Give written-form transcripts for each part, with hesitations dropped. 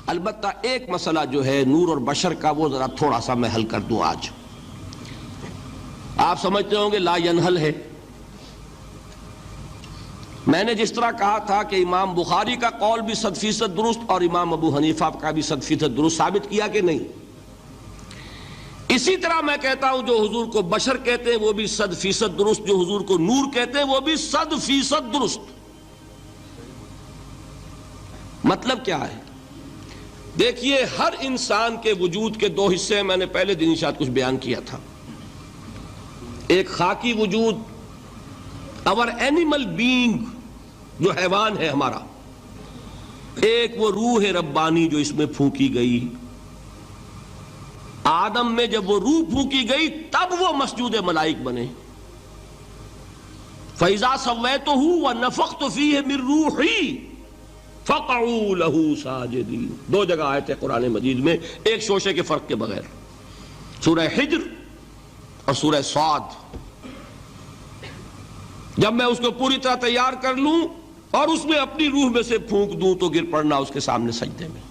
البتہ ایک مسئلہ جو ہے نور اور بشر کا وہ ذرا تھوڑا سا میں حل کر دوں آج. آپ سمجھتے ہوں گے لا ینحل ہے. میں نے جس طرح کہا تھا کہ امام بخاری کا قول بھی 100% درست اور امام ابو حنیفہ کا بھی 100% درست ثابت کیا کہ نہیں. اسی طرح میں کہتا ہوں جو حضور کو بشر کہتے ہیں وہ بھی 100% درست، جو حضور کو نور کہتے ہیں وہ بھی 100% درست. مطلب کیا ہے؟ دیکھیے ہر انسان کے وجود کے دو حصے ہیں. میں نے پہلے دن شاید کچھ بیان کیا تھا. ایک خاکی وجود، اور اینیمل بینگ جو حیوان ہے ہمارا. ایک وہ روح ربانی جو اس میں پھونکی گئی. آدم میں جب وہ روح پھونکی گئی تب وہ مسجود ملائک بنے. فَإِذَا سَوَّيْتُهُ وَنَفَخْتُ فِيهِ مِن رُوحِي فَقَعُوا لَهُ سَاجِدِينَ. دو جگہ آیت ہے قرآن مجید میں ایک شوشے کے فرق کے بغیر، سورہ حجر اور سورہ صاد. جب میں اس کو پوری طرح تیار کر لوں اور اس میں اپنی روح میں سے پھونک دوں تو گر پڑنا اس کے سامنے سجدے میں.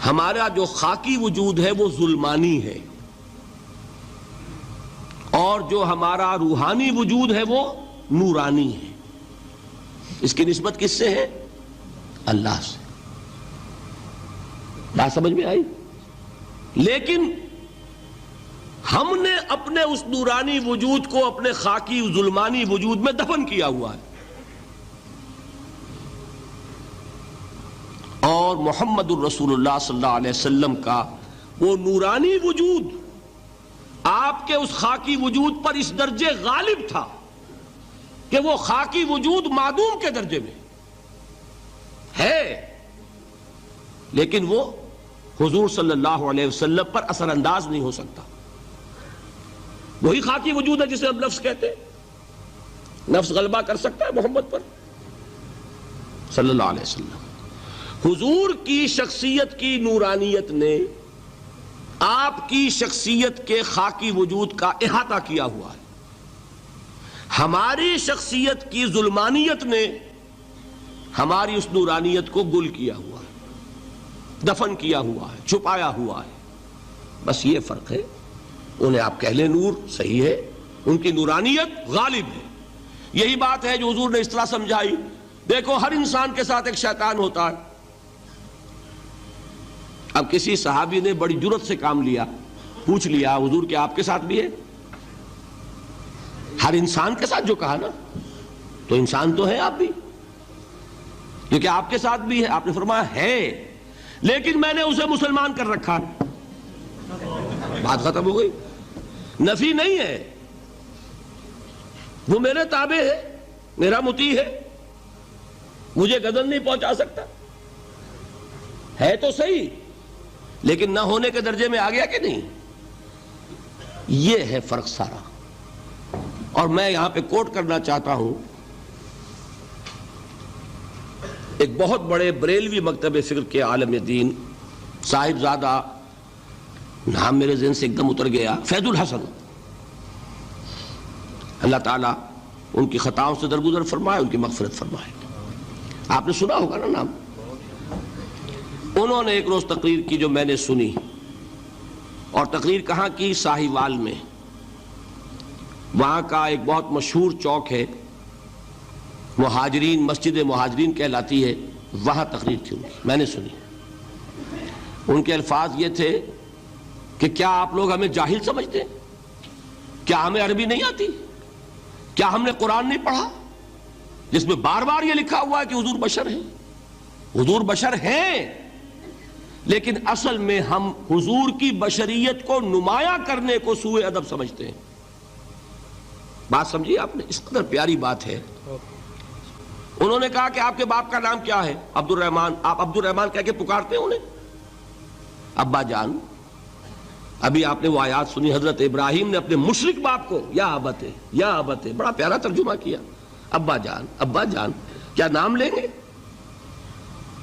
ہمارا جو خاکی وجود ہے وہ ظلمانی ہے، اور جو ہمارا روحانی وجود ہے وہ نورانی ہے. اس کی نسبت کس سے ہے؟ اللہ سے. بات سمجھ میں آئی؟ لیکن ہم نے اپنے اس نورانی وجود کو اپنے خاکی ظلمانی وجود میں دفن کیا ہوا ہے. اور محمد الرسول اللہ صلی اللہ علیہ وسلم کا وہ نورانی وجود آپ کے اس خاکی وجود پر اس درجے غالب تھا کہ وہ خاکی وجود معدوم کے درجے میں ہے، لیکن وہ حضور صلی اللہ علیہ وسلم پر اثر انداز نہیں ہو سکتا. وہی خاکی وجود ہے جسے ہم نفس کہتے ہیں. نفس غلبہ کر سکتا ہے محمد پر صلی اللہ علیہ وسلم. حضور کی شخصیت کی نورانیت نے آپ کی شخصیت کے خاکی وجود کا احاطہ کیا ہوا ہے. ہماری شخصیت کی ظلمانیت نے ہماری اس نورانیت کو گل کیا ہوا ہے، دفن کیا ہوا ہے، چھپایا ہوا ہے. بس یہ فرق ہے. انہیں آپ کہہ لیں نور، صحیح ہے، ان کی نورانیت غالب ہے. یہی بات ہے جو حضور نے اس طرح سمجھائی. دیکھو ہر انسان کے ساتھ ایک شیطان ہوتا ہے. اب کسی صحابی نے بڑی جرت سے کام لیا، پوچھ لیا حضور کہ آپ کے ساتھ بھی ہے؟ ہر انسان کے ساتھ جو کہا نا، تو انسان تو ہے آپ بھی، کیونکہ آپ کے ساتھ بھی ہے. آپ نے فرمایا ہے، لیکن میں نے اسے مسلمان کر رکھا. بات ختم ہو گئی. نفی نہیں ہے، وہ میرے تابع ہے، میرا مطیع ہے، مجھے گدن نہیں پہنچا سکتا. ہے تو صحیح، لیکن نہ ہونے کے درجے میں آ گیا کہ نہیں. یہ ہے فرق سارا. اور میں یہاں پہ کوٹ کرنا چاہتا ہوں ایک بہت بڑے بریلوی مکتب فکر کے عالم دین، صاحب زادہ، نام میرے ذہن سے ایک دم اتر گیا، فیض الحسن. اللہ تعالیٰ ان کی خطاؤں سے درگزر فرمائے، ان کی مغفرت فرمائے. آپ نے سنا ہوگا نا نام. انہوں نے ایک روز تقریر کی جو میں نے سنی، اور تقریر کہاں کی؟ ساہیوال میں. وہاں کا ایک بہت مشہور چوک ہے، مہاجرین، مسجد مہاجرین کہلاتی ہے، وہاں تقریر تھی ان کی، میں نے سنی. ان کے الفاظ یہ تھے کہ کیا آپ لوگ ہمیں جاہل سمجھتے ہیں؟ کیا ہمیں عربی نہیں آتی؟ کیا ہم نے قرآن نہیں پڑھا جس میں بار بار یہ لکھا ہوا ہے کہ حضور بشر ہیں؟ حضور بشر ہیں، لیکن اصل میں ہم حضور کی بشریت کو نمایاں کرنے کو سوء ادب سمجھتے ہیں. بات سمجھیے آپ نے، اس قدر پیاری بات ہے. انہوں نے کہا کہ آپ کے باپ کا نام کیا ہے؟ عبد الرحمن. آپ عبد الرحمن کہہ کے پکارتے ہیں انہیں؟ ابا جان. ابھی آپ نے وہ آیات سنی، حضرت ابراہیم نے اپنے مشرک باپ کو یا ابت، یا ابت، بڑا پیارا ترجمہ کیا. ابا جان، ابا جان، کیا نام لیں گے؟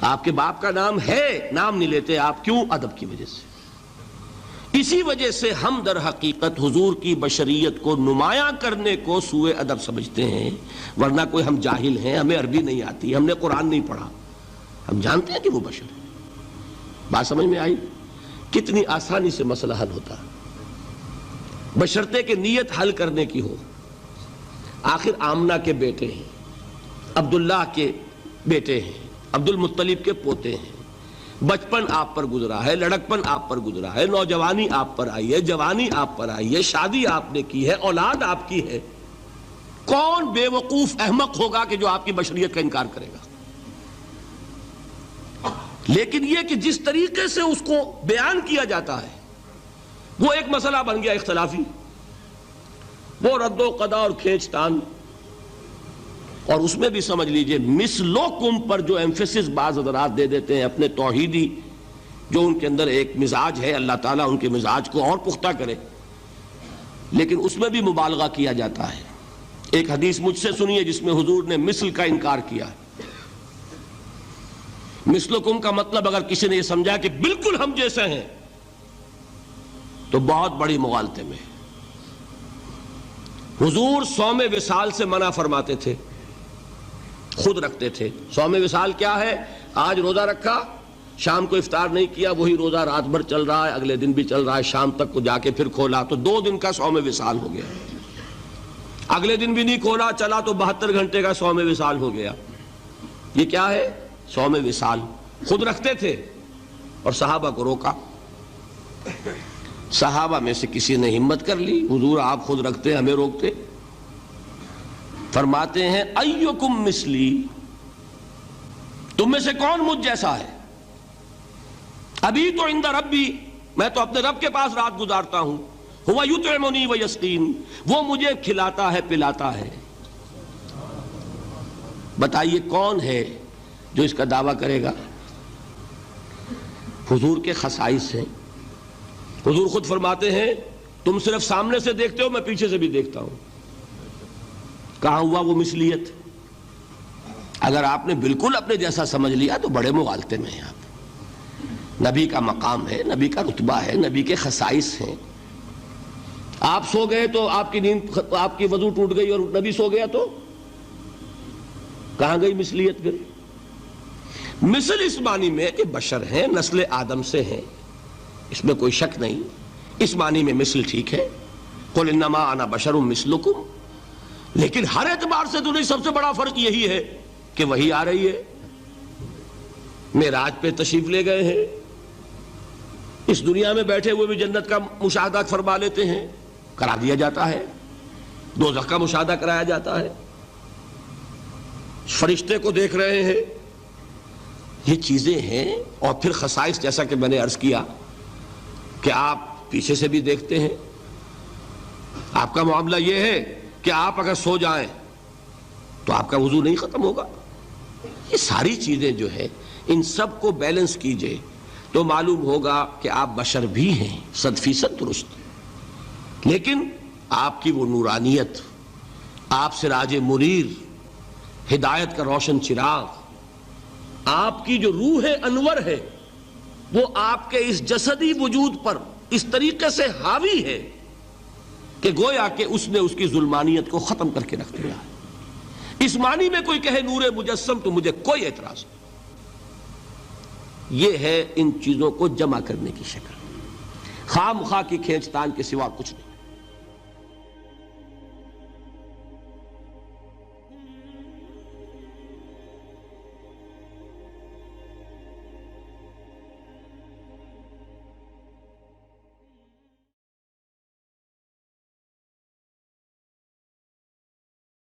آپ کے باپ کا نام ہے، نام نہیں لیتے آپ. کیوں؟ ادب کی وجہ سے. اسی وجہ سے ہم در حقیقت حضور کی بشریت کو نمایاں کرنے کو سوء ادب سمجھتے ہیں. ورنہ کوئی ہم جاہل ہیں، ہمیں عربی نہیں آتی، ہم نے قرآن نہیں پڑھا، ہم جانتے ہیں کہ وہ بشر ہے. بات سمجھ میں آئی؟ کتنی آسانی سے مسئلہ حل ہوتا ہے بشرطے کہ نیت حل کرنے کی ہو۔ آخر آمنہ کے بیٹے ہیں، عبداللہ کے بیٹے ہیں، عبد المطلب کے پوتے ہیں، بچپن آپ پر گزرا ہے، لڑکپن آپ پر گزرا ہے، نوجوانی آپ پر آئی ہے، جوانی آپ پر آئی ہے، شادی آپ نے کی ہے، اولاد آپ کی ہے۔ کون بے وقوف احمق ہوگا کہ جو آپ کی بشریت کا انکار کرے گا؟ لیکن یہ کہ جس طریقے سے اس کو بیان کیا جاتا ہے وہ ایک مسئلہ بن گیا اختلافی، وہ رد و قضا اور کھینچ تان، اور اس میں بھی سمجھ لیجئے مثلکم پر جو ایمفیسس بعض حضرات دے دیتے ہیں اپنے توحیدی، جو ان کے اندر ایک مزاج ہے، اللہ تعالیٰ ان کے مزاج کو اور پختہ کرے، لیکن اس میں بھی مبالغہ کیا جاتا ہے۔ ایک حدیث مجھ سے سنیے جس میں حضور نے مثل کا انکار کیا ہے۔ مثلکم کا مطلب اگر کسی نے یہ سمجھا کہ بالکل ہم جیسے ہیں تو بہت بڑی مغالطے میں۔ حضور صوم وصال سے منع فرماتے تھے، خود رکھتے تھے۔ صوم وصال کیا ہے؟ آج روزہ رکھا، شام کو افطار نہیں کیا، وہی روزہ رات بھر چل رہا ہے، اگلے دن بھی چل رہا ہے، شام تک کو جا کے پھر کھولا تو 2 دن کا صوم وصال ہو گیا۔ اگلے دن بھی نہیں کھولا، چلا تو 72 گھنٹے کا صوم وصال ہو گیا۔ یہ کیا ہے؟ صوم وصال۔ خود رکھتے تھے اور صحابہ کو روکا۔ صحابہ میں سے کسی نے ہمت کر لی، حضور آپ خود رکھتے ہمیں روکتے؟ فرماتے ہیں ایکم مثلی، تم میں سے کون مجھ جیسا ہے؟ ابھی تو عند ربی، میں تو اپنے رب کے پاس رات گزارتا ہوں، ہوا یطعمنی ویسقین، وہ مجھے کھلاتا ہے پلاتا ہے۔ بتائیے کون ہے جو اس کا دعویٰ کرے گا؟ حضور کے خصائص ہیں۔ حضور خود فرماتے ہیں تم صرف سامنے سے دیکھتے ہو، میں پیچھے سے بھی دیکھتا ہوں۔ کہاں ہوا وہ مثلیت؟ اگر آپ نے بالکل اپنے جیسا سمجھ لیا تو بڑے مغالطے میں ہیں آپ۔ نبی کا مقام ہے، نبی کا رتبہ ہے، نبی کے خصائص ہیں۔ آپ سو گئے تو آپ کی نیند، آپ کی وضو ٹوٹ گئی اور نبی سو گیا تو کہاں گئی مثلیت پھر؟ مثل اس معنی میں کہ بشر ہیں، نسل آدم سے ہیں، اس میں کوئی شک نہیں، اس معنی میں مثل ٹھیک ہے، قل انما انا بشر مثلکم، لیکن ہر اعتبار سے تو نہیں۔ سب سے بڑا فرق یہی ہے کہ وہی آ رہی ہے، معراج پہ تشریف لے گئے ہیں، اس دنیا میں بیٹھے ہوئے بھی جنت کا مشاہدہ فرما لیتے ہیں، کرا دیا جاتا ہے، دوزخ کا مشاہدہ کرایا جاتا ہے، فرشتے کو دیکھ رہے ہیں۔ یہ چیزیں ہیں، اور پھر خصائص جیسا کہ میں نے عرض کیا کہ آپ پیچھے سے بھی دیکھتے ہیں۔ آپ کا معاملہ یہ ہے کہ آپ اگر سو جائیں تو آپ کا وضو نہیں ختم ہوگا۔ یہ ساری چیزیں جو ہے ان سب کو بیلنس کیجئے تو معلوم ہوگا کہ آپ بشر بھی ہیں 100% درست، لیکن آپ کی وہ نورانیت، آپ سراج منیر، ہدایت کا روشن چراغ، آپ کی جو روح انور ہے، وہ آپ کے اس جسدی وجود پر اس طریقے سے حاوی ہے کہ گویا کہ اس نے اس کی ظلمانیت کو ختم کر کے رکھ دیا ہے۔ اس معنی میں کوئی کہے نور مجسم تو مجھے کوئی اعتراض نہیں۔ یہ ہے ان چیزوں کو جمع کرنے کی شکل، خواہ مخواہ کی کھینچ تان کے سوا کچھ نہیں۔